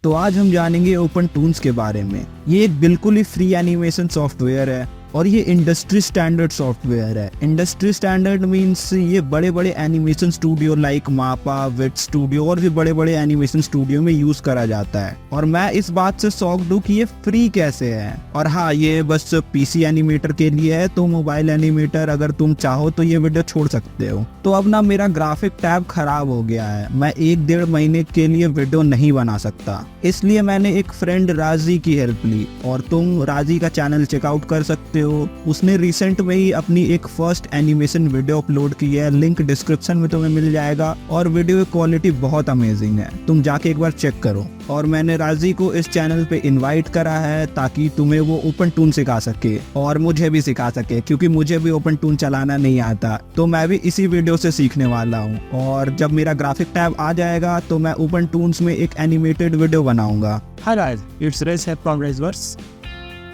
तो आज हम जानेंगे ओपन टून्स के बारे में। ये एक बिल्कुल ही फ्री एनिमेशन सॉफ्टवेयर है और ये इंडस्ट्री स्टैंडर्ड सॉफ्टवेयर है। इंडस्ट्री स्टैंडर्ड मींस ये बड़े बड़े एनिमेशन स्टूडियो लाइक मापा, विट स्टूडियो और भी बड़े बड़े एनिमेशन स्टूडियो में यूज करा जाता है। और मैं इस बात से शॉक्ड हूँ कि ये फ्री कैसे है। और हाँ, ये बस पीसी एनिमेटर के लिए है, तो मोबाइल एनिमेटर अगर तुम चाहो तो ये वीडियो छोड़ सकते हो। तो अब ना मेरा ग्राफिक टैब खराब हो गया है, मैं 1-1.5 महीने के लिए वीडियो नहीं बना सकता, इसलिए मैंने एक फ्रेंड राजी की हेल्प ली। और तुम राजी का चैनल चेकआउट कर सकते हो। उसने रिसेंट में ही अपनी एक फर्स्ट एनिमेशन वीडियो अपलोड की है, लिंक डिस्क्रिप्शन में तुम्हें मिल जाएगा। और वीडियो की क्वालिटी बहुत अमेजिंग है, तुम जाके एक बार चेक करो। और मैंने राजी को इस चैनल पे इनवाइट करा है ताकि तुम्हें वो ओपन टून सिखा सके और मुझे भी सिखा सके, क्योंकि मुझे भी ओपन टून चलाना नहीं आता। तो मैं भी इसी वीडियो से सीखने वाला हूँ। और जब मेरा ग्राफिक टैब आ जाएगा तो मैं ओपन टून्स में एक एनिमेटेड वीडियो बनाऊंगा। हाय गाइस, इट्स रेस है फ्रॉम रेसवर्स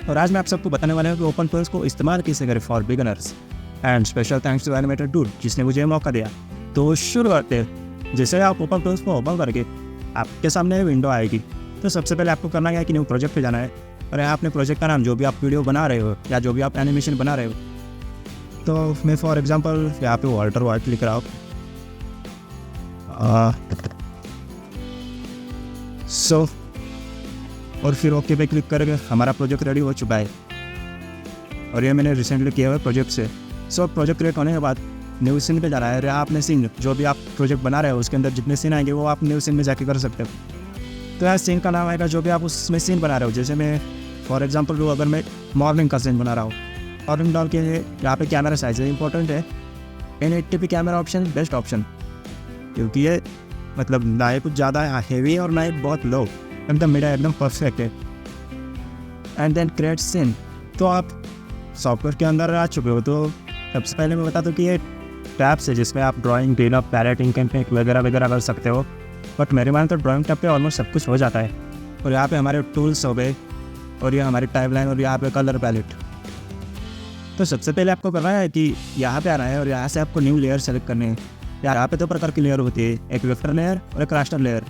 और आज मैं आप सबको बताने वाला हूँ कि ओपन टूल्स को इस्तेमाल कैसे करें for beginners. And special thanks to animated dude जिसने मुझे मौका दिया। तो शुरू करते हैं। जैसे आप ओपन टूल्स को ओपन करके आपके सामने विंडो आएगी, तो सबसे पहले आपको करना क्या है कि न्यू प्रोजेक्ट पे जाना है और यहाँ अपने प्रोजेक्ट का नाम, जो भी आप वीडियो बना रहे हो या जो भी आप एनिमेशन बना रहे हो, तो मैं फॉर एग्जांपल यहाँ पे वाल्टर वाइट लिख रहा हूँ। और फिर ओके पे क्लिक करके हमारा प्रोजेक्ट रेडी हो चुका है। और ये मैंने रिसेंटली किया हुआ प्रोजेक्ट से। प्रोजेक्ट क्रिएट होने के बाद न्यू सीन पे जाना है। या आपने सीन जो भी आप प्रोजेक्ट बना रहे हो उसके अंदर जितने सीन आएंगे वो आप न्यू सीन में जाके कर सकते हो। तो यहाँ सीन का नाम आएगा जो भी आप उसमें सीन बना रहे हो। जैसे मैं फॉर एग्जाम्पल अगर मैं मॉर्निंग का सीन बना रहा हूँ, मॉर्निंग डाल के यहाँ पे कैमरा साइज इंपॉर्टेंट है। 1080p camera option best option, क्योंकि ये मतलब ना ही कुछ ज़्यादा हैवी और ना ही बहुत लो, एकदम मिडा, एकदम परफेक्ट है। And then create scene. तो आप सॉफ्टवेयर के अंदर आ चुके हो। तो सबसे पहले मैं बता दूँ कि ये टैब्स है जिसमें आप ड्राइंग, क्लीनअप, पैलेटिंग, कैंपिंग वगैरह वगैरह कर सकते हो। बट मेरे मान तो ड्राइंग टैब पे ऑलमोस्ट सब कुछ हो जाता है। और यहाँ पे हमारे टूल्स हो गए और ये हमारी टाइमलाइन और यहाँ पे कलर पैलेट। तो सबसे पहले आपको करना है कि यहाँ पे आना है और यहाँ से आपको न्यू लेयर सेलेक्ट करने हैं। यहाँ पे 2 प्रकार की लेयर होती है, एक वेक्टर लेयर और एक रास्टर लेयर।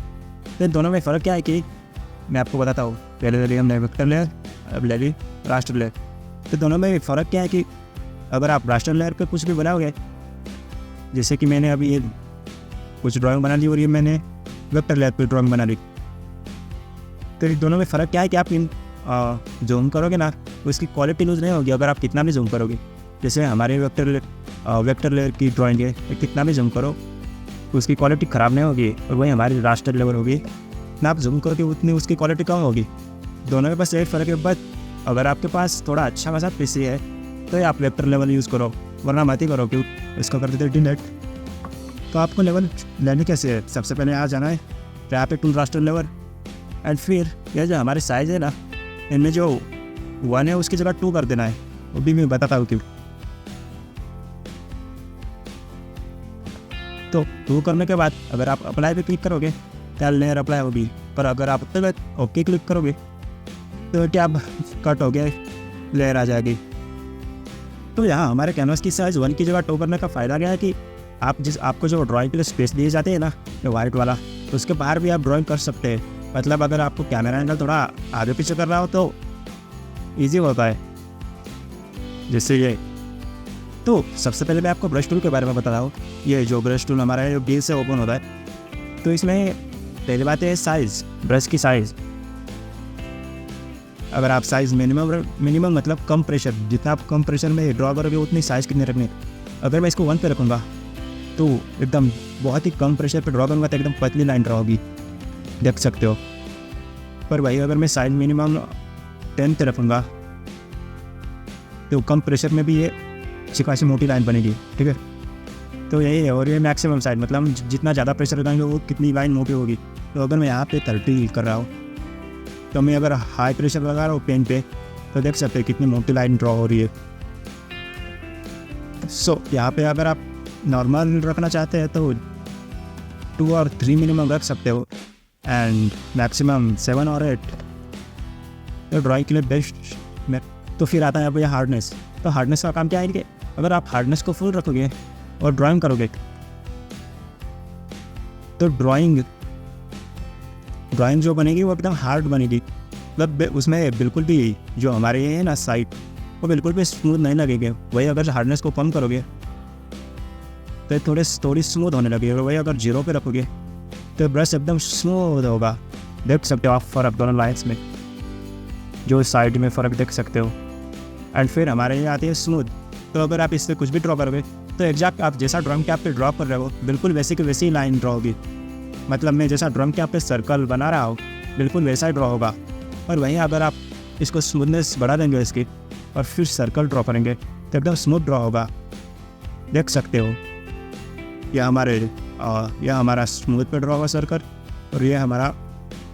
तो दोनों में फ़र्क क्या है कि मैं आपको बताता हूँ। पहले ले ली हमने वेक्टर लेयर, अब ले ली रास्टर लेयर। तो दोनों में फ़र्क क्या है कि अगर आप रास्टर लेयर पे कुछ भी बनाओगे, जैसे कि मैंने अभी ये कुछ ड्राइंग बना ली और ये मैंने वेक्टर लेयर पे ड्राइंग बना ली, तो इन दोनों में फ़र्क क्या है कि आप इन जूम करोगे ना तो इसकी क्वालिटी लूज़ नहीं होगी अगर आप कितना भी जूम करोगे। जैसे हमारे वेक्टर लेयर की ड्राइंग है, कितना भी जूम करो तो उसकी क्वालिटी ख़राब नहीं होगी। और वही हमारी रास्टर लेवल होगी ना, आप जूम करोगे उतनी उसकी क्वालिटी कम होगी। दोनों में बस यही फ़र्क है। बट अगर आपके पास थोड़ा अच्छा खासा पीसी है तो आप वेक्टर लेवल यूज़ करो, वरना मत ही करो, क्योंकि इसको कर देते डिलीट। तो आपको लेवल लेने कैसे है, सबसे पहले यहाँ जाना है, यहाँ पे टूल रास्टर लेवल। एंड फिर यह जो हमारे साइज़ है ना, इनमें जो 1 है उसकी जगह 2 कर देना है। वो भी मैं बताता हूँ क्यों। तो 2 करने के बाद अगर आप अप्लाई पे क्लिक करोगे तो लेयर अप्लाई होगी। पर अगर आप ओके क्लिक करोगे तो क्या कट हो गया, लेयर आ जाएगी। तो यहाँ हमारे कैनवास की साइज़ 1 की जगह 2 करने का फ़ायदा क्या है कि आपको जो ड्राइंग के लिए स्पेस दिए जाते हैं ना, जो वाइट वाला, तो उसके बाहर भी आप ड्राइंग कर सकते हैं। मतलब अगर आपको कैमरा एंगल थोड़ा आगे पीछे कर रहा हो तो ईजी होता है, जैसे ये। तो सबसे पहले मैं आपको ब्रश टूल के बारे में बता रहा हूँ। ये जो ब्रश टूल हमारा है, बी से ओपन होता है। तो इसमें पहली बात है साइज़, ब्रश की साइज़। अगर आप साइज़ मिनिमम मतलब कम प्रेशर, जितना आप कम प्रेशर में ड्रॉ करोगे उतनी साइज़ कितनी रखनी। अगर मैं इसको 1 पे रखूँगा तो एकदम बहुत ही कम प्रेशर पे ड्रॉ करूँगा तो एकदम पतली लाइन ड्रॉ होगी, देख सकते हो। पर भाई अगर मैं साइज़ मिनिमम 10 पे रखूँगा तो कम प्रेशर में भी ये अच्छी खासी मोटी लाइन बनेगी, ठीक है। तो यही है। और ये मैक्सिमम साइज, मतलब जितना ज़्यादा प्रेशर लगाएंगे वो कितनी लाइन मोटी होगी। तो अगर मैं यहाँ पे 30 कर रहा हूँ, तो मैं अगर हाई प्रेशर लगा रहा हूँ पेन पे, तो देख सकते हैं कितनी मोटी लाइन ड्रॉ हो रही है। यहाँ पे अगर आप नॉर्मल रखना चाहते हैं तो 2 और 3 मिनिमम रख सकते हो, एंड मैक्सिमम 7 और 8 तो ड्राइंग के लिए बेस्ट। तो फिर आता है अब ये हार्डनेस। तो हार्डनेस का काम क्या है कि अगर आप हार्डनेस को फुल रखोगे और ड्राइंग करोगे तो ड्राइंग ड्राइंग जो बनेगी वो एकदम हार्ड बनेगी, मतलब उसमें बिल्कुल भी जो हमारे ये है ना साइड वो बिल्कुल भी स्मूथ नहीं लगेगी। वही अगर हार्डनेस को कम करोगे तो थोड़ी स्मूथ होने लगेगी, और वही अगर जीरो पे रखोगे तो ब्रश एकदम स्मूथ होगा। देख सकते हो आप फ़र्क दोनों लाइन्स में, जो साइड में फ़र्क देख सकते हो। एंड फिर हमारे यहाँ आती है स्मूथ। तो अगर आप इससे कुछ भी ड्रॉ करोगे तो एग्जैक्ट आप जैसा ड्राइंग के आप पे ड्रॉ कर रहे हो बिल्कुल वैसी की वैसी लाइन ड्रॉ होगी। मतलब मैं जैसा ड्राइंग के आप पे सर्कल बना रहा हूँ बिल्कुल वैसा ही ड्रॉ होगा। और वहीं अगर आप इसको स्मूथनेस बढ़ा देंगे इसकी और फिर सर्कल ड्रॉ करेंगे तो एकदम स्मूथ ड्रॉ होगा। देख सकते हो यह हमारा स्मूथ पे ड्रॉ हुआ सर्कल और ये हमारा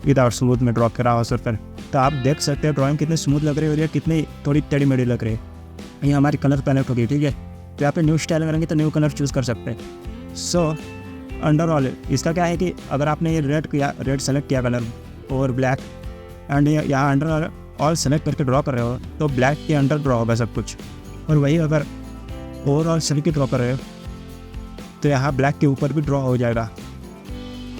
विदाउट स्मूथ में ड्रॉ करा हुआ सर्कल। तो आप देख सकते हो ड्राइंग कितनी स्मूथ लग रही है और ये कितनी थोड़ी टेढ़ी मेढ़ी लग रही है। ये हमारी कलर पैलेट होगी, ठीक है। तो यहाँ पे न्यू स्टाइल करेंगे तो न्यू कलर चूज़ कर सकते हैं। सो अंडर ऑल इसका क्या है कि अगर आपने ये रेड सेलेक्ट किया कलर और ब्लैक एंड यहाँ अंडर ऑल सेलेक्ट करके ड्रॉ कर रहे हो तो ब्लैक के अंडर ड्रॉ होगा सब कुछ। और वही अगर ओवरऑल सेलेक्ट ड्रॉ कर रहे हो तो यहाँ ब्लैक के ऊपर भी ड्रॉ हो जाएगा।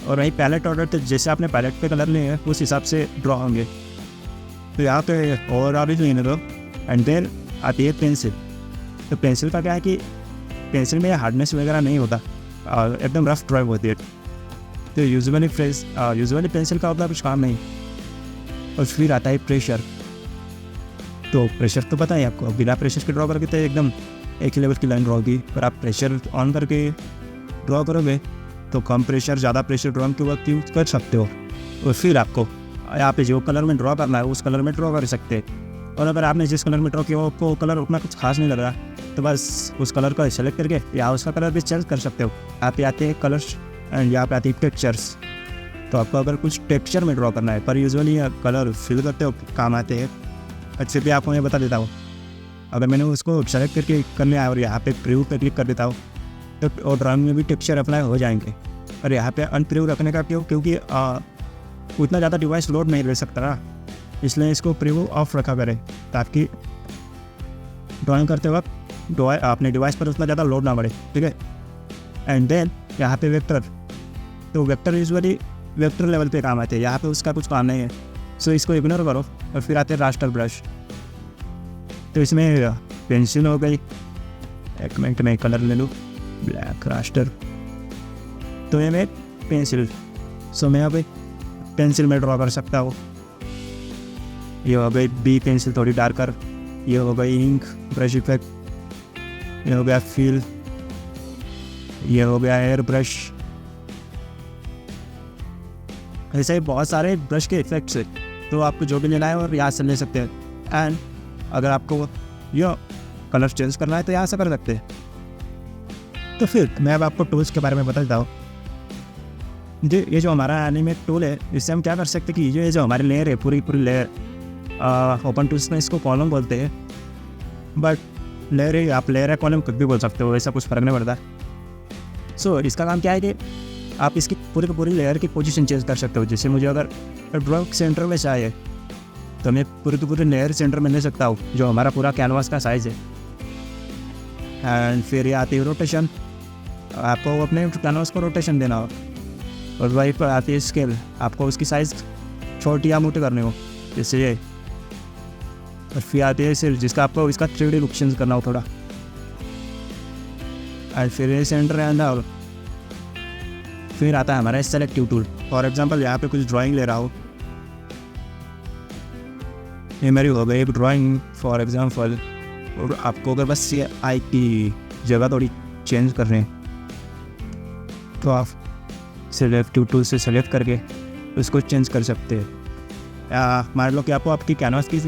और वही पैलेट ऑर्डर तो जैसे आपने पैलेट पे कलर लिए हैं उस हिसाब से ड्रॉ होंगे। तो यहाँ पे ओवरऑल ही लेने दो। एंड देन आती है पेंसिल। तो पेंसिल का क्या है कि पेंसिल में हार्डनेस वगैरह नहीं होता, एकदम रफ ड्राइव होती है। तो यूजुअली पेंसिल का उतना कुछ काम नहीं। और फिर आता है प्रेशर। तो प्रेशर तो पता है आपको, बिना प्रेशर के ड्रॉ करके तो एकदम एक ही लेवल की लाइन ड्रॉ होगी। पर आप प्रेशर ऑन करके ड्रॉ करोगे तो कम प्रेशर ज़्यादा प्रेशर ड्रॉइंग के वक्त यूज कर सकते हो। और फिर आपको यहाँ पे जो कलर में ड्रॉ करना है उस कलर में ड्रॉ कर सकते हैं। और अगर आपने जिस कलर में ड्रॉ किया आपको कलर उतना कुछ खास नहीं लग रहा तो बस उस कलर को सेलेक्ट करके या उसका कलर भी चेंज कर सकते हो। यहाँ पे आते हैं कलर्स एंड यहाँ पे आती है टेक्सचर्स। तो आपको अगर कुछ टेक्सचर में ड्रॉ करना है पर यूजुअली कलर फिल करते हो काम आते हैं। अच्छे भी आपको मैं बता देता हूँ। अगर मैंने उसको सेलेक्ट करके कर लिया और यहाँ पे प्रीव्यू पे क्लिक कर देता हूँ तो और ड्राइंग में भी टेक्सचर अप्लाई हो जाएंगे। और यहाँ पे अनप्रीव्यू रखने का क्योंकि उतना ज़्यादा डिवाइस लोड नहीं ले सकता ना, इसलिए इसको प्रीव्यू ऑफ रखा करें ताकि ड्राइंग करते वक्त अपने डिवाइस पर उतना ज़्यादा लोड ना बढ़े, ठीक है। एंड देन यहाँ पे वेक्टर। तो वेक्टर यूजुअली वेक्टर लेवल पे काम आते हैं, यहाँ पे उसका कुछ काम नहीं है। सो इसको इग्नोर करो। और फिर आते हैं रास्टर ब्रश। तो इसमें पेंसिल हो गई, एक मिनट में कलर ले लूँ, ब्लैक रास्टर। तो ये मैं पेंसिल, सो मैं यहाँ पे पेंसिल में ड्रॉ कर सकता हूँ। ये हो गई बी पेंसिल थोड़ी डार्कर, ये हो गई इंक ब्रश इफेक्ट, ये हो गया फील, ये हो गया एयर ब्रश। ऐसे ही बहुत सारे ब्रश के इफेक्ट्स है, तो आपको जो भी लेना है और यहाँ से ले सकते हैं। एंड अगर आपको ये कलर चेंज करना है तो यहाँ से कर सकते हैं। तो फिर मैं अब आपको टूल्स के बारे में बता देता हूँ। ये जो हमारा एनिमेट टूल है इससे हम क्या कर सकते हैं कि ये जो हमारी लेयर है पूरी लेयर, ओपन टूल्स में इसको कॉलम बोलते हैं, बट लेयर है, आप लेयर है कॉलम कुछ भी बोल सकते हो, ऐसा कुछ फर्क नहीं पड़ता। सो इसका काम क्या है कि आप इसकी पूरी लेयर की पोजीशन चेंज कर सकते हो। जैसे मुझे अगर ड्रॉइंग सेंटर में चाहिए तो मैं पूरी लेयर सेंटर में ले सकता हूँ, जो हमारा पूरा कैनवास का साइज़ है। एंड फिर ये आती है रोटेशन, आपको अपने कैनवास को रोटेशन देना हो। और वही पर आती है स्केल, आपको उसकी साइज़ छोटी या मोटी करनी हो, जैसे ये। और फिर आती है सिर्फ जिसका आपको इसका 3D लुक चेंज करना हो थोड़ा। एंड फिर ये सेंटर है अंदर। फिर आता है हमारा सेलेक्टिव टूल। फॉर एग्जांपल यहाँ पे कुछ ड्राइंग ले रहा हूँ, ये मेरी हो गई एक ड्राइंग फॉर एग्जांपल। और आपको अगर बस ये आई की जगह थोड़ी चेंज कर रहे हैं तो आप सेलेक्टिव टूल से सेलेक्ट करके उसको चेंज कर सकते हैं। या मान लो कि आपको आपकी कैनवास की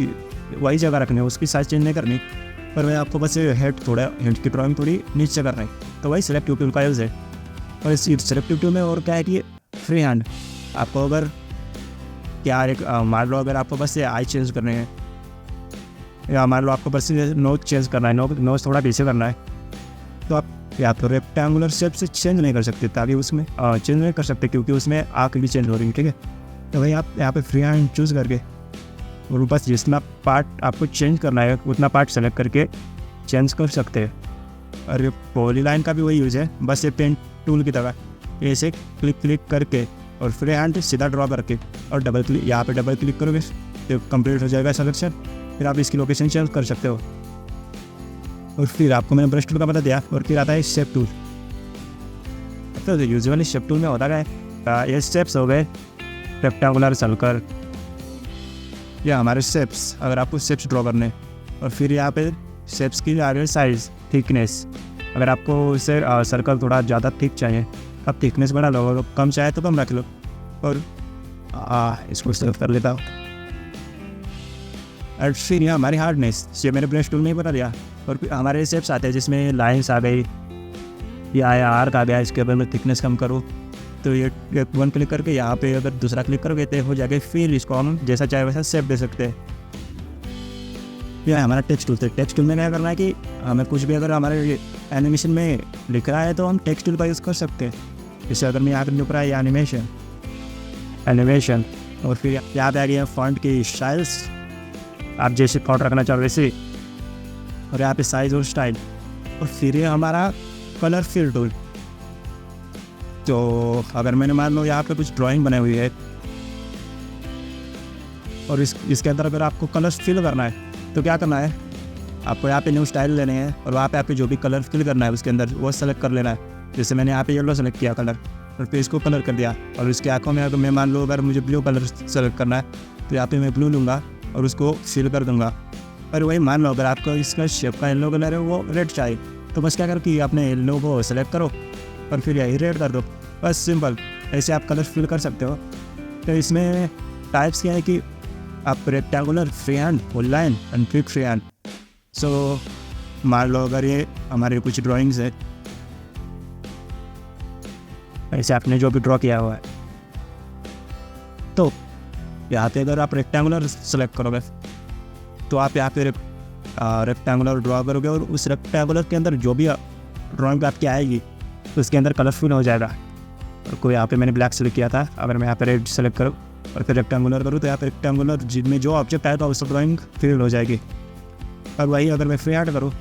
वही जगह रखनी है, उसकी साइज चेंज नहीं करनी, पर वह आपको बस हेड की ड्राइंग थोड़ी नीचे करना है, तो वही सेलेक्टिव टूल का यूज़ है। और इस सेलेक्टिव टूल में और क्या है कि फ्री हैंड आपको अगर क्या मान लो अगर आपको बस ये आई चेंज करने हैं, या मान लो आपको बस नोज चेंज करना है, नोज थोड़ा पीछे करना है, तो आप या तो रेक्टेंगुलर शेप से चेंज नहीं कर सकते, ताकि उसमें चेंज नहीं कर सकते क्योंकि उसमें आँख भी चेंज हो रही है, ठीक है। तो भाई आप यहाँ पे फ्री हैंड चूज़ करके और बस जितना पार्ट आपको चेंज करना है उतना पार्ट सेलेक्ट करके चेंज कर सकते हैं। और ये पॉलीलाइन का भी वही यूज़ है, बस ये पेन टूल की तरह ऐसे क्लिक करके और फ्री हैंड सीधा ड्रॉ करके और डबल क्लिक, यहाँ पे डबल क्लिक करोगे तो कंप्लीट हो जाएगा सिलेक्शन। फिर आप इसकी लोकेशन चेंज कर सकते हो। और फिर आपको मैंने ब्रश टूल का बता दिया। और फिर आता है शेप टूल। तो यूजुअली शेप टूल में होता क्या है, ये स्टेप्स हो गए रेक्टेंगुलर, सर्कल, ये हमारे शेप्स। अगर आपको शेप्स ड्रॉ करने, और फिर यहाँ पे शेप्स की आ रही साइज़, थिकनेस। अगर आपको इसे सर्कल थोड़ा ज़्यादा थिक चाहिए आप थिकनेस बढ़ा लो, और कम चाहे तो कम रख लो। और इसको सेव कर लेता हूँ। और फिर यहाँ हमारी हार्डनेस, ये मैंने ब्रश टूल में ही बता दिया। और फिर हमारे शेप्स आते हैं जिसमें लाइन्स आ गई, या आर्क आ गया। इसके ऊपर मैं थिकनेस कम करूँ तो ये वन क्लिक करके यहाँ पे अगर दूसरा क्लिक करोगे तो हो जाएगा। फिर इसको हम जैसा चाहे वैसा शेप दे सकते हैं। यह हमारा टेक्स्ट टूल है। टेक्स्ट टूल में क्या करना है कि हमें कुछ भी अगर हमारे एनिमेशन में लिख रहा है तो हम टेक्स्ट टूल का यूज़ कर सकते हैं। जैसे अगर मैं यहाँ पर लिख रहा है एनिमेशन, और फिर यहाँ पे आ गया फॉन्ट की स्टाइल्स, आप जैसे फॉन्ट रखना चाहो वैसे, और यहाँ पे साइज़ और स्टाइल। और फिर ये हमारा कलर फिल टूल। तो अगर मैंने मान लो यहाँ पे कुछ ड्राइंग बनाई हुई है और इसके अंदर अगर आपको कलर्स फिल करना है तो क्या करना है, आपको यहाँ पे न्यू स्टाइल लेने हैं और वहाँ पे आपको जो भी कलर फिल करना है उसके अंदर वो सेलेक्ट कर लेना है। जैसे मैंने यहाँ पे येलो सेलेक्ट किया कलर, और फिर इसको कलर कर दिया। और इसकी आँखों में अगर मैं मान लो अगर मुझे ब्लू कलर सेलेक्ट करना है तो यहाँ पे मैं ब्लू लूँगा और उसको फिल कर दूँगा। और वही मान लो अगर आपको इसका शेप का येलो कलर है वो रेड चाहिए तो बस क्या करो कि आपने येलो को सेलेक्ट करो और फिर यही रेड कर दो, बस सिंपल। ऐसे आप कलर फिल कर सकते हो। तो इसमें टाइप्स क्या है कि आप rectangular, free hand, full line and quick free hand. So मान लो अगर ये हमारे कुछ ड्राइंग्स है, ऐसे आपने जो भी ड्रॉ किया हुआ है, तो यहाँ पे अगर आप रेक्टेंगुलर सेलेक्ट करोगे तो आप यहाँ पे रेक्टेंगुलर ड्रॉ करोगे और उस रेक्टेंगुलर के अंदर जो भी ड्राइंग आपकी आएगी तो उसके अंदर कलरफुल हो जाएगा। और कोई यहाँ पे मैंने ब्लैक सेलेक्ट किया था, अगर मैं यहाँ पे रेड सेलेक्ट करूँ और फिर रेक्टेंगुलर करूँ तो यहाँ पे रेक्टेंगुलर जिनमें जो ऑब्जेक्ट आएगा उस ड्राइंग फिल हो जाएगी। और वही अगर मैं फ्री हैंड करूँ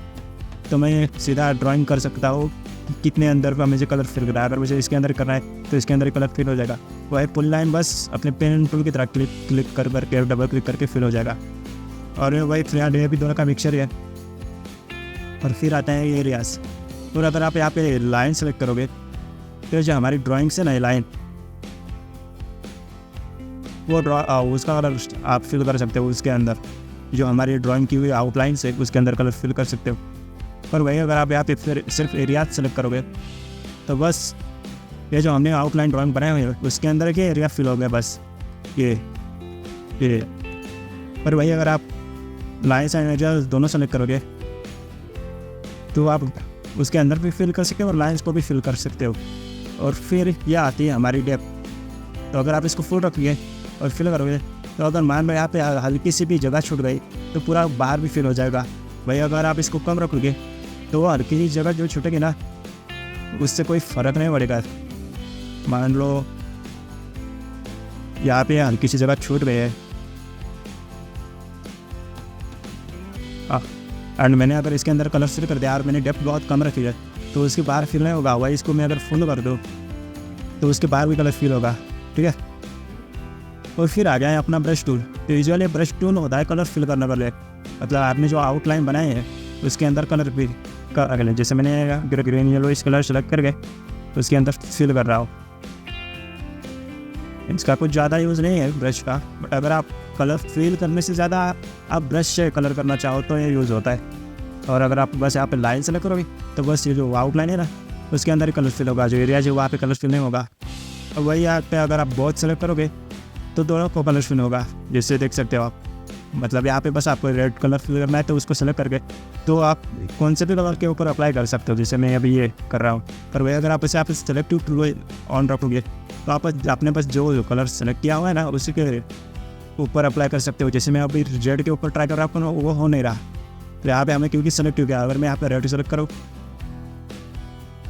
तो मैं सीधा ड्राइंग कर सकता हूँ कि कितने अंदर का मुझे कलर फिल करना है। अगर मुझे इसके अंदर करना है तो इसके अंदर कलर फिल हो जाएगा। वही फुल लाइन बस अपने पेन टूल की तरह क्लिक कर करके डबल क्लिक करके फिल हो जाएगा। और वही फ्री हैंड ये भी दोनों का मिक्सचर है। और फिर आता है ये एरियाज। और अगर आप यहाँ पे लाइन सेलेक्ट करोगे तो जो हमारी ड्राइंग से ना लाइन वो उसका कलर आप फिल कर सकते हो। उसके अंदर जो हमारी ड्राइंग की हुई आउटलाइन है उसके अंदर कलर फिल कर सकते हो। और वही अगर आप यहाँ पे फिर सिर्फ एरियाज सेलेक्ट करोगे तो बस ये जो हमने आउटलाइन ड्राइंग बनाए हुए हैं उसके अंदर के एरिया फिल हो गया, बस ये। पर वही अगर आप लाइन्स एंड एरियाज दोनों सेलेक्ट करोगे तो आप उसके अंदर भी फिल कर सकते हो और लाइन्स को भी फिल कर सकते हो। और फिर यह आती है हमारी डेप्थ। तो अगर आप इसको फुल रखिए और फिल करोगे तो अगर मान लो यहाँ पे हल्की सी भी जगह छूट गई तो पूरा बाहर भी फिल हो जाएगा। भाई अगर आप इसको कम रखोगे तो वो हल्की सी जगह जो छूटेगी ना उससे कोई फ़र्क नहीं पड़ेगा। मान लो यहाँ पे हल्की सी जगह छूट गई है एंड मैंने अगर इसके अंदर कलर फिल कर दिया और मैंने डेप्थ बहुत कम रखी है तो उसके बाहर फिल नहीं होगा। वही इसको मैं अगर फुल कर दूँ तो उसके बाहर भी कलर फिल होगा, ठीक है। और फिर आ गया है अपना ब्रश टूल। तो यूजुअली ब्रश टूल होता है कलर फिल करने वाले, मतलब आपने जो आउटलाइन बनाए हैं उसके अंदर कलर फिल कर लें। जैसे मैंने ग्रीन येलो इस कलर सेलेक्ट करके तो उसके अंदर फिल कर रहा हूँ। इसका कुछ ज़्यादा यूज़ नहीं है ब्रश का, बट अगर आप कलर फिल करने से ज़्यादा आप ब्रश से कलर करना चाहो तो ये यूज़ होता है। और अगर आप बस यहाँ पे लाइन सेलेक्ट करोगे तो बस ये जो आउटलाइन है ना उसके अंदर ही कलर फिल होगा, जो एरिया जो वहाँ पे कलर फिल नहीं होगा। और वही यहाँ पे अगर आप बहुत सेलेक्ट करोगे तो दोनों को कलर फिल होगा, जिससे देख सकते हो आप। मतलब यहाँ पे बस आपको रेड कलर फिल करना है तो उसको सेलेक्ट करके तो आप कौन से भी कलर के ऊपर अप्लाई कर सकते हो, जैसे मैं अभी ये कर रहा हूँ। पर वही अगर आप इसे आप सेलेक्टिव टूल ऑन रखोगे तो आप आपने बस जो कलर सेलेक्ट किया हुआ है ना उसी के ऊपर अप्लाई कर सकते हो। जैसे मैं अभी रेड के ऊपर ट्राई कर रहा हूँ वो हो नहीं रहा, तो यहाँ पे हमें क्योंकि सेलेक्टिव किया, अगर मैं यहाँ पे रेड सेलेक्ट करूँ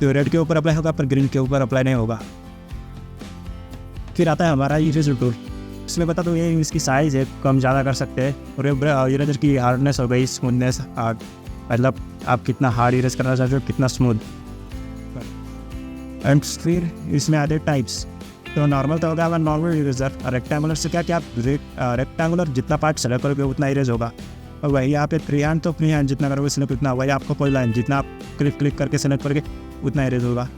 तो रेड के ऊपर अप्लाई होगा पर ग्रीन के ऊपर अप्लाई नहीं होगा। फिर आता है हमारा इरेजर टूल। इसमें बता दो ये इसकी साइज़ है, कम ज़्यादा कर सकते हैं। और इरेजर की हार्डनेस हो गई, स्मूथनेस, मतलब आप कितना हार्ड इरेज करना चाहते हो, कितना स्मूथ। एंड फिर इसमें आते टाइप्स। तो नॉर्मल तो होगा, अगर नॉर्मल इरेजर, रेक्टेंगुलर से क्या कि आप रेक्टेंगुलर जितना पार्ट सेलेक्ट करोगे उतना इरेज होगा। और वही यहाँ पे फ्री हैंड, तो फ्री हैंड जितना करोगे सिलेक्ट उतना, वही आपको कोई लाइन जितना आप क्लिक करके सेलेक्ट करोगे उतना इरेज होगा।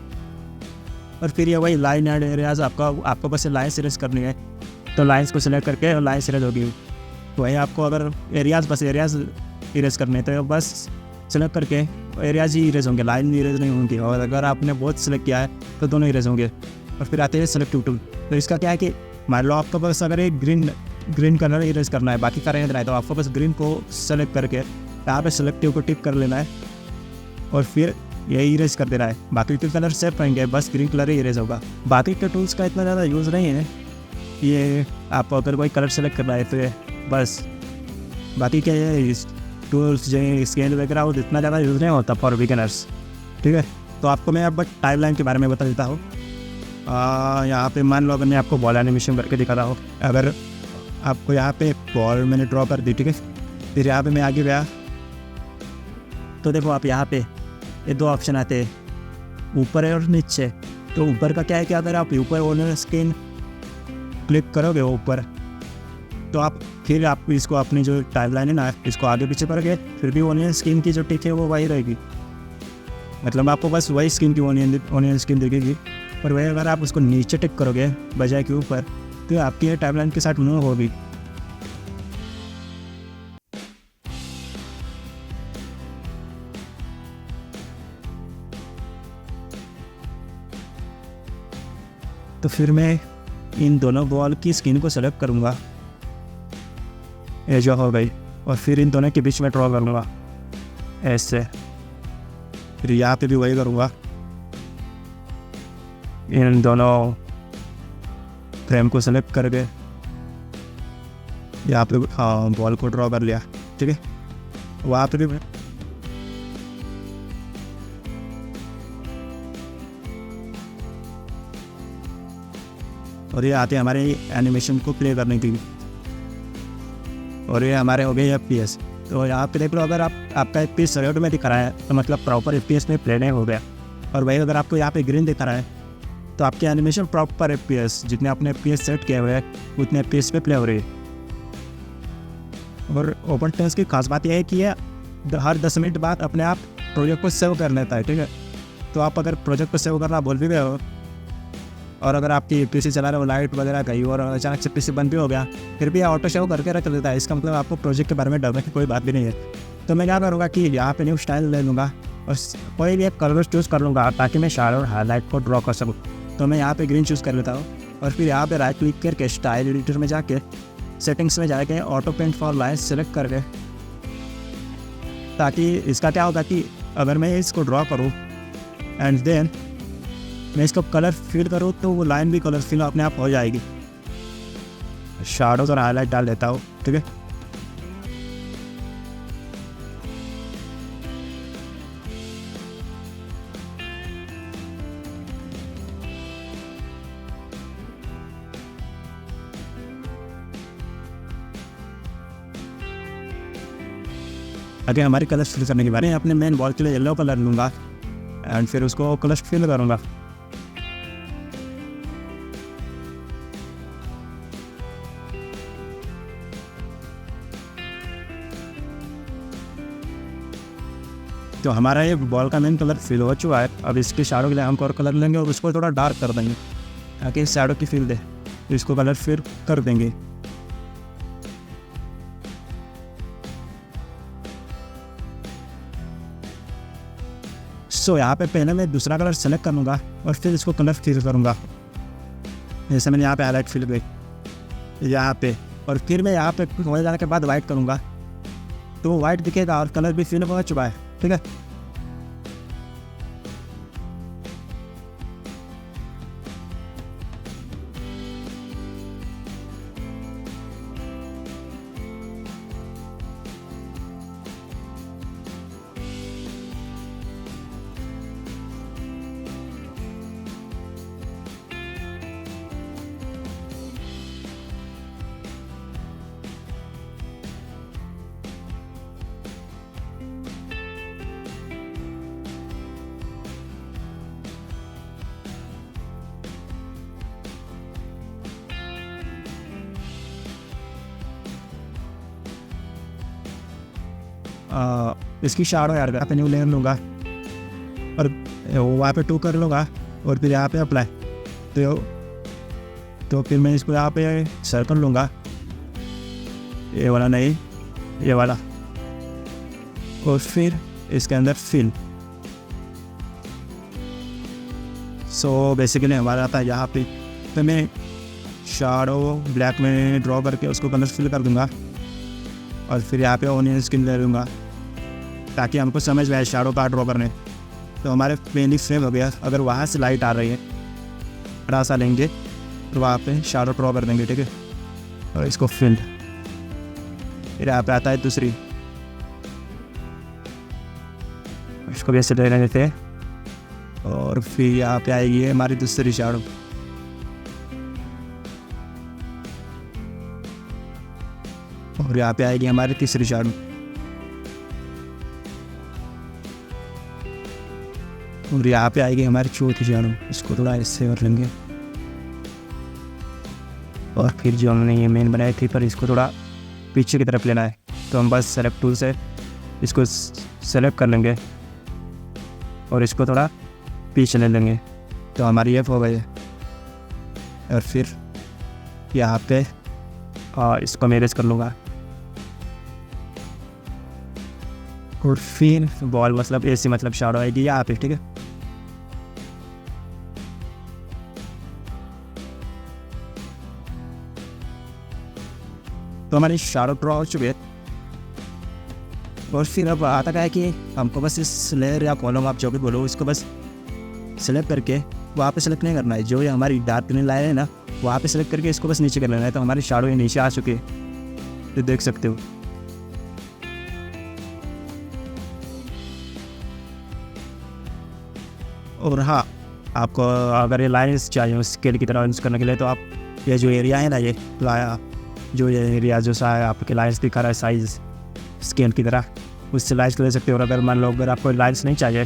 और फिर ये वही लाइन एंड एरियाज, आपको बस लाइन्स इरेज करनी है, तो लाइन्स को सिलेक्ट करके और लाइन्स इरेज होगी। वही आपको अगर एरियाज, बस एरियाज इरेज करने, तो बस सेलेक्ट करके एरियाज ही इरेज होंगे, लाइन इरेज नहीं होंगी। और अगर आपने बहुत सिलेक्ट किया है तो दोनों इरेज होंगे। और फिर आते हैं सेलेक्टिव टूल। तो इसका क्या है कि मान लो आपको बस अगर एक ग्रीन कलर इरेज करना है, बाकी का रहने देना है, तो आपको बस ग्रीन को सेलेक्ट करके यहाँ पे सेलेक्टिव को टिक कर लेना है और फिर यही इरेज कर देना है। बाकी के कलर सेव रहेंगे, बस ग्रीन कलर ही इरेज होगा। बाकी के टूल्स का इतना ज़्यादा यूज़ नहीं है। ये आप अगर कोई कलर सेलेक्ट करना है तो बस, बाकी के टूल्स जो स्केल वगैरह वो इतना ज़्यादा यूज़ नहीं होता फॉर बिगिनर्स। ठीक है, तो आपको मैं अब टाइमलाइन के बारे में बता देता हूँ। यहाँ पे मान लो अगर मैं आपको बॉल एनिमेशन करके दिखा रहा हूँ, अगर आपको यहाँ पे बॉल मैंने ड्रॉ कर दी, ठीक है, फिर यहाँ पे मैं आगे गया तो देखो आप यहाँ पे ये दो ऑप्शन आते हैं, ऊपर है और नीचे। तो ऊपर का क्या है कि अगर आप ऊपर ओनर स्क्रीन क्लिक करोगे ऊपर, तो आप फिर आप इसको अपनी जो टाइमलाइन है ना, इसको आगे पीछे करोगे, फिर भी ओनियन स्किन की जो टिक है वो वही रहेगी। मतलब आपको बस वही स्किन की ओनियन स्किन दिखेगी। पर वही अगर आप उसको नीचे टिक करोगे बजाय के ऊपर, तो आपकी ये टाइमलाइन के साथ मूव होगी। तो फिर मैं इन दोनों बॉल की स्किन को सेलेक्ट करूँगा, ये जो हो गई, और फिर इन दोनों के बीच में ड्रॉ करूँगा ऐसे। फिर यहाँ पे भी वही करूँगा, इन दोनों फ्रेम को सेलेक्ट करके यहाँ पे बॉल को ड्रॉ कर लिया। ठीक है, वहाँ पे भी और ये आते हैं हमारे एनिमेशन को प्ले करने के लिए। और ये हमारे हो गए FPS। तो यहाँ पे देख लो, अगर आपका FPS रेड में दिखा रहा है तो मतलब प्रॉपर FPS में प्ले नहीं हो गया। और वही अगर आपको यहाँ पे ग्रीन दिखा रहा है तो आपकी एनिमेशन प्रॉपर FPS, जितने आपने FPS सेट किए हुए हैं उतने FPS पे प्ले हो रही है। और ओपन टेंस की खास बात यह है कि ये हर 10 मिनट बाद अपने आप प्रोजेक्ट को सेव कर लेता है। ठीक है, तो आप अगर प्रोजेक्ट को सेव करना भूल भी गए हो और अगर आपकी PC चला रहे हो, लाइट वगैरह गई और अचानक से PC बंद भी हो गया, फिर भी ऑटो सेव करके रख देता है। इसका मतलब आपको प्रोजेक्ट के बारे में डरने की कोई बात भी नहीं है। तो मैं क्या करूँगा कि यहाँ पे न्यू स्टाइल ले लूँगा और कोई भी एक कलर चूज़ कर लूँगा ताकि मैं शैडो और हाईलाइट को ड्रॉ कर सकूँ। तो मैं यहाँ पे ग्रीन चूज़ कर लेता हूँ और फिर यहाँ पे राइट क्लिक करके स्टाइल एडिटर में जाके सेटिंग्स में जाके auto paint for lines select करके, ताकि इसका क्या होगा कि अगर मैं इसको ड्रॉ करूँ एंड देन मैं इसको कलर फिल करूँ तो वो लाइन भी कलर फिल अपने आप हो जाएगी। शैडोज और हाईलाइट डाल देता हूँ। ठीक है, आगे हमारी कलर फिल करने के बाद मैं अपने मेन बॉल के लिए येलो कलर लूँगा एंड फिर उसको कलर फिल करूँगा। तो हमारा ये बॉल का मेन कलर फिल हो चुका है। अब इसके शैडो के लिए हम और कलर लेंगे और उसको थोड़ा डार्क कर देंगे ताकि इस शैडो की फील दे। तो इसको कलर फिर कर देंगे। सो यहाँ पे पहले मैं दूसरा कलर सेलेक्ट करूँगा और फिर इसको कलर फिल करूँगा। जैसे मैंने यहाँ पे हाईलाइट फिल गई यहाँ पे, और फिर मैं यहाँ पे हो जाने के बाद वाइट करूँगा तो वो वाइट दिखेगा और कलर भी फिल हो चुका है। ठीक है, इसकी शाडो यार यहाँ पे न्यू लेयर लूँगा और वहाँ पे 2 कर लूँगा और फिर यहाँ पे अप्लाई। तो फिर मैं इसको यहाँ पे सर्कल लूँगा, ये वाला नहीं, ये वाला, और फिर इसके अंदर फिल। सो बेसिकली हमारा आता है यहाँ पे, तो मैं शाडो ब्लैक में ड्रॉ करके उसको कलर फिल कर दूँगा और फिर यहाँ पे ऑनियन स्किन ले लूँगा ताकि हमको समझ में आए शाडो का ड्रॉ करने। तो हमारे पेंटिंग फ्रेम हो गया। अगर वहाँ से लाइट आ रही है, थोड़ा सा लेंगे तो वहाँ पे शाडो ड्रॉ कर देंगे, ठीक है, और इसको फिल। फिर यहाँ पे आता है दूसरी, इसको भी ऐसे ले लेने थे और फिर यहाँ पे आएगी हमारी दूसरी शाडो। और यहाँ पे आएगी हमारी तीसरी शाडो। और यहाँ पे आएगी हमारी चौथी शाडो। इसको थोड़ा ऐसे कर लेंगे और फिर जो हमने ये मेन बनाई थी पर इसको थोड़ा पीछे की तरफ लेना है, तो हम बस सेलेक्ट टूल से इसको सेलेक्ट कर लेंगे और इसको थोड़ा पीछे ले लेंगे, तो हमारी ये हो गई है। और फिर यहाँ पे इसको मैनेज कर लूँगा और फिर बॉल मतलब ऐसी मतलब शाडो आएगी यहाँ पे, ठीक है। तो हमारी शाडो ड्रॉ हो चुकी है और फिर अब आता क्या है कि हमको बस इस लेयर या कॉलम आप जो भी बोलो इसको बस सेलेक्ट करके वहाँ पे सेलेक्ट नहीं करना है। जो ये हमारी डार्क ग्रीन लाइन है ना, वहाँ पे सेलेक्ट करके इसको बस नीचे कर लेना है। तो हमारी शाडो ये नीचे आ चुकी है, तो देख सकते हो। और हाँ, आपको अगर ये लाइन्स चाहिए स्केल की तरह यूज़ करने के लिए, तो आप ये जो एरिया है ना, ये जो ये एरिया जो सा है आपके लाइन्स दिखा रहा है साइज़ स्केल की तरह, उससे लाइन्स ले सकते हो। और अगर मान लो अगर आपको लाइन्स नहीं चाहिए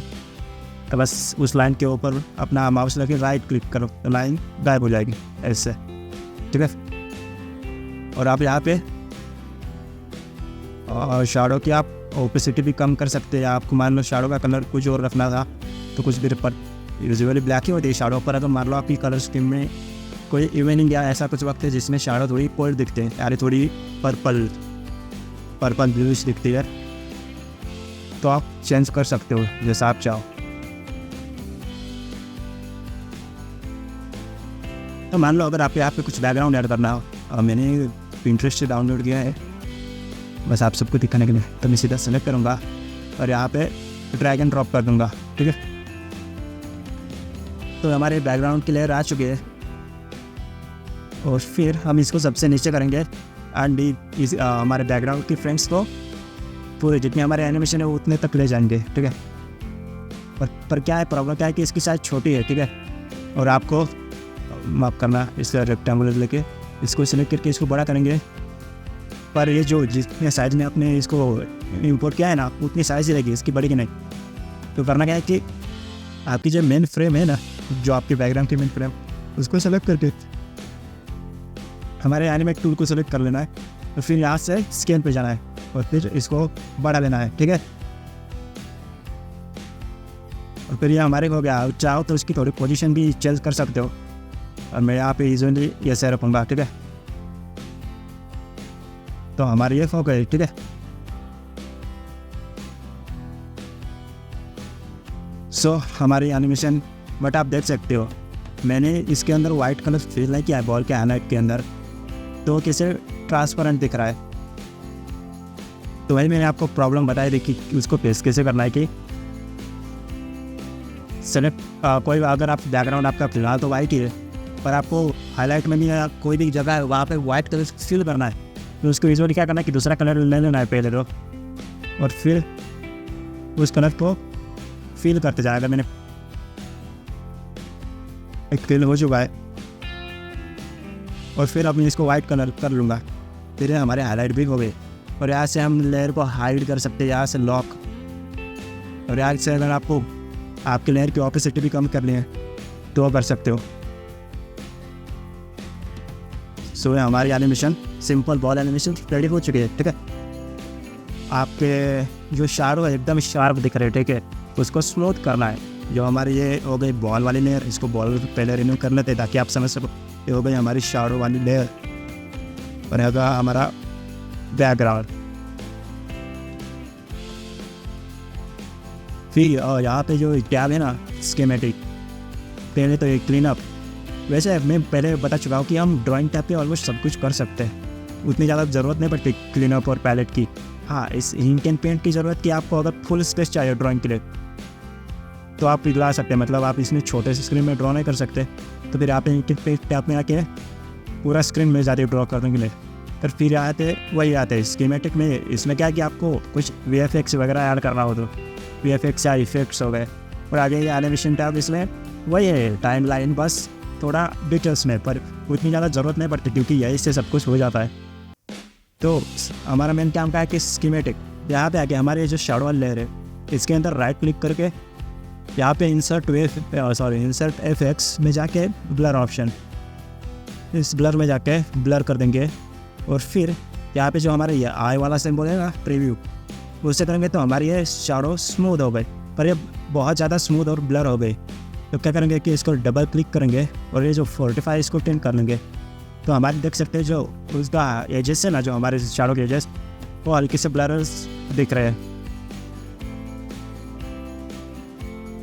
तो बस उस लाइन के ऊपर अपना माउस लगे राइट क्लिक करो तो लाइन गायब हो जाएगी ऐसे, ठीक है। और आप यहाँ पे शाडो की आप ओपेसिटी भी कम कर सकते हैं। आपको मान लो शाडो का कलर कुछ और रखना था तो कुछ देर पर यूजुअली ब्लैक ही होती है शाडो पर। अगर मान लो आपकी कलर स्कीम में कोई इवनिंग या ऐसा कुछ वक्त है जिसमें शाडो थोड़ी कोल्ड दिखते हैं, यानी थोड़ी पर्पल ब्लूइश दिखती है, तो आप चेंज कर सकते हो जैसा आप चाहो। तो मान लो अगर आपके यहाँ पे कुछ बैकग्राउंड ऐड करना हो, मैंने पिंटरेस्ट से डाउनलोड किया है बस आप सबको दिखाने के लिए, तो मैं सीधा सेलेक्ट करूँगा और यहाँ पे ड्रैग एंड ड्रॉप कर दूँगा, ठीक है। तो हमारे बैकग्राउंड की लेयर आ चुकी है और फिर हम इसको सबसे नीचे करेंगे एंड हमारे बैकग्राउंड की फ्रेम्स को पूरे जितने हमारे एनिमेशन है उतने तक ले जाएंगे, ठीक है। पर क्या है प्रॉब्लम, क्या है कि इसकी साइज छोटी है, ठीक है। और आपको माफ करना, इसका रेक्टेंगुलर लेके इसको सिलेक्ट करके इसको बड़ा करेंगे, पर ये जो जितने साइज में आपने इसको इंपोर्ट किया है ना उतनी साइज ही रहेगी, इसकी बड़ी की नहीं। तो करना क्या है कि आपकी जो मेन फ्रेम है ना, जो आपके बैकग्राउंड की मेन फ्रेम, उसको सेलेक्ट करके हमारे एनिमेट टूल को सेलेक्ट कर लेना है और फिर यहाँ से स्केल पे जाना है और फिर इसको बढ़ा लेना है, ठीक है। और फिर ये हमारे हो गया। चाहो तो इसकी थोड़ी पोजीशन भी चेंज कर सकते हो और मैं यहाँ पे यूजुअली ऐसे रखूँगा, ठीक है। तो हमारी ये हो गई, ठीक है। सो हमारी एनिमेशन बट आप देख सकते हो मैंने इसके अंदर वाइट कलर फिल नहीं किया है बॉल के हाईलाइट के अंदर, तो कैसे ट्रांसपेरेंट दिख रहा है। तो वही मैंने आपको प्रॉब्लम बताई थी कि उसको पेस्ट कैसे करना है कि सेलेक्ट कोई अगर आप बैकग्राउंड आपका फिलहाल तो वाइट ही है, पर आपको हाईलाइट में भी कोई भी जगह है वहाँ पे वाइट कलर फिल करना है, तो उसको यूजुअली क्या करना है कि दूसरा कलर ले लेना है पहले तो, और फिर उस कलर को फिल करते जाएगा। मैंने एक फिल हो चुका है और फिर अब मैं इसको वाइट कलर कर लूँगा, फिर हमारे हाईलाइट भी हो गए। और यहाँ से हम लेयर को हाइड कर सकते हैं, यहाँ से लॉक, और यहाँ से अगर आपको आपके लेयर की ऑपेसिटी भी कम करनी है तो कर सकते हो। सो हमारी animation simple ball animation ready हो चुकी है, ठीक है। आपके जो शाडो है एकदम शार्प दिख रहे, ठीक है, उसको स्मूथ करना है। जो हमारी ये हो गई बॉल वाली लेयर, इसको बॉल पहले रिमूव कर लेते हैं ताकि आप समझ सको। ये हो गई हमारी शाडो वाली लेयर और होगा हमारा बैकग्राउंड। फिर यहाँ पे जो टैब है ना स्कीमेटिक, पहले तो ये क्लीन अप। वैसे मैं पहले बता चुका हूँ कि हम ड्राइंग टैब पे ऑलमोस्ट सब कुछ कर सकते हैं, उतनी ज़्यादा ज़रूरत नहीं पड़ती क्लीन अप और पैलेट की। हाँ, इस इंक एंड पेंट की ज़रूरत कि आपको अगर फुल स्पेस चाहिए ड्राइंग के लिए तो आप पिघला सकते हैं, मतलब आप इसमें छोटे से स्क्रीन में ड्रॉ नहीं कर सकते, तो फिर आप इंक एंड पेंट टैब में आके पूरा स्क्रीन में जाते ड्रॉ करने के लिए। फिर आते वही आते हैं स्कीमेटिक में। इसमें क्या है कि आपको कुछ VFX वगैरह ऐड करना हो तो VFX या इफेक्ट्स हो गए। और आगे ये एनिमेशन टैब, इसमें वही है टाइम लाइन, बस थोड़ा डिटेल्स में, पर उतनी ज़्यादा ज़रूरत नहीं पड़ती क्योंकि यही से सब कुछ हो जाता है। तो हमारा मेन काम क्या है कि स्कीमेटिक, यहाँ पे आके हमारे जो शैडो वाली लेयर है इसके अंदर राइट क्लिक करके यहाँ पे इंसर्ट FX में जाके ब्लर ऑप्शन, इस ब्लर में जाके ब्लर कर देंगे। और फिर यहाँ पे जो हमारे ये आई वाला सिंबल है ना प्रीव्यू, उससे करेंगे तो हमारी ये शैडो स्मूथ हो गई, पर ये बहुत ज़्यादा स्मूथ और ब्लर हो गई। तो क्या करेंगे कि इसको डबल क्लिक करेंगे और ये जो 45 इसको टेन कर लेंगे, तो हमारे देख सकते हैं जो उसका एजेस है ना, जो हमारे शैडो के एजेस वो हल्के से ब्लरर्स दिख रहे हैं।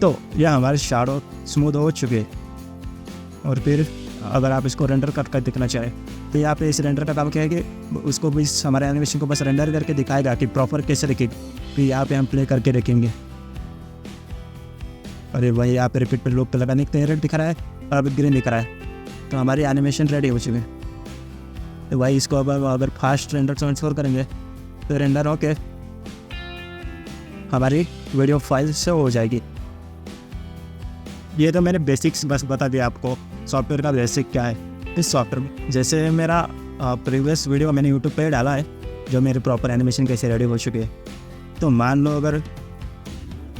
तो यह हमारे शैडो स्मूथ हो चुके। और फिर अगर आप इसको रेंडर कर दिखना चाहें तो यहाँ पे इस रेंडर का काम क्या है कि उसको भी हमारे एनिमेशन को बस रेंडर करके दिखाएगा कि प्रॉपर कैसे दिखेगी। फिर यहाँ पे हम प्ले करके देखेंगे। अरे वही यहाँ पे रिपीट पे लूप पे लगाने के लिए रेड दिखा रहा है और अभी ग्रीन दिख रहा है, तो हमारी एनिमेशन रेडी हो चुकी है। तो वही इसको अब अगर फास्ट रेंडर ट्रांसफर करेंगे तो रेंडर होके हमारी वीडियो फाइल से हो जाएगी। ये तो मैंने बेसिक्स बस बता दिया आपको, सॉफ्टवेयर का बेसिक क्या है इस सॉफ्टवेयर में। जैसे मेरा प्रीवियस वीडियो मैंने यूट्यूब पे डाला है जो मेरे प्रॉपर एनिमेशन कैसे रेडी हो चुके हैं। तो मान लो अगर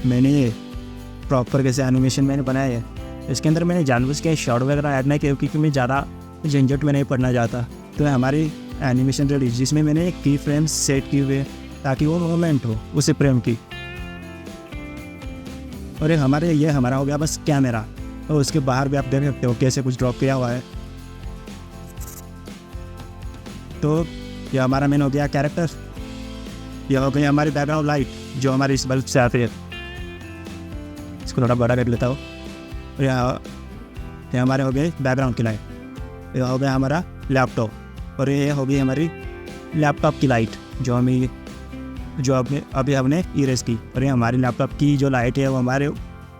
मैंने प्रॉपर कैसे एनिमेशन मैंने बनाया है, इसके अंदर मैंने जानबूझ के शॉर्ट वगैरह ऐड नहीं किया क्योंकि मैं ज़्यादा झंझट में नहीं पड़ना चाहता। तो हमारी एनिमेशन रेडी, जिसमें मैंने की फ्रेम्स सेट किए हुए ताकि वो मोमेंट हो उसी फ्रेम की। और ये हमारा हो गया बस कैमरा, और उसके बाहर भी आप देख सकते हो कैसे कुछ ड्रॉप किया हुआ है। तो यह हमारा मेन हो गया कैरेक्टर, यह हो गई हमारी बैकग्राउंड लाइट जो हमारी इस बल्ब से आती है। इसको थोड़ा बड़ा कर लेता हूँ। और यह हमारे हो गए बैकग्राउंड की लाइट। यह हो गया हमारा लैपटॉप और ये हो गई हमारी लैपटॉप की लाइट जो अभी हमने इरेज की। और ये हमारी लैपटॉप की जो लाइट है वो हमारे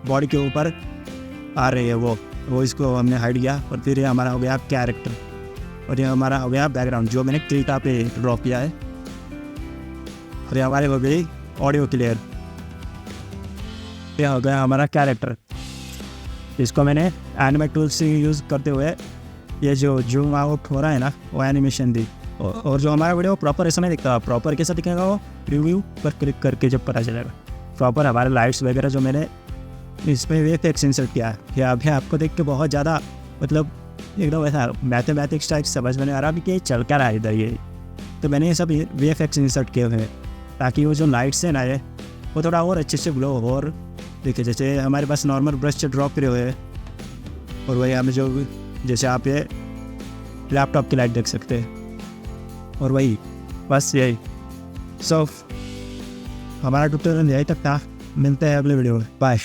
बॉडी के ऊपर आ रही है, वो इसको हमने हाइड किया। और फिर ये हमारा हो गया कैरेक्टर और ये हमारा हो गया बैकग्राउंड जो मैंने क्लिका पे ड्रॉ किया है। और ये हमारे हो गई ऑडियो क्लियर। ये हो गया हमारा कैरेक्टर, इसको मैंने एनिमेट टूल से यूज़ करते हुए ये जो जूम आउट हो रहा है ना वो एनिमेशन दी। और जो हमारा वीडियो प्रॉपर ऐसा नहीं दिखता, प्रॉपर कैसा दिखेगा वो रिव्यू पर क्लिक करके जब पता चलेगा। प्रॉपर हमारे लाइट्स वगैरह जो मैंने इसमें VFX इंसर्ट किया है, या अभी आपको देख के बहुत ज़्यादा मतलब एकदम ऐसा मैथमेटिक्स टाइप समझ में नहीं आ रहा कि ये चल क्या रहा है इधर ये। तो मैंने ये सब VFX इंसर्ट किए हुए हैं ताकि वो जो लाइट्स है ना ये वो थोड़ा और अच्छे से ग्लो हो। और देखिए जैसे हमारे पास नॉर्मल ब्रश से ड्रॉ करे हुए हैं और वही हमें जो जैसे आप ये लैपटॉप की लाइट देख सकते हैं। और वही बस यही सो हमारा ट्यूटोरियल यही तक था। मिलते हैं अगले वीडियो में, बाय।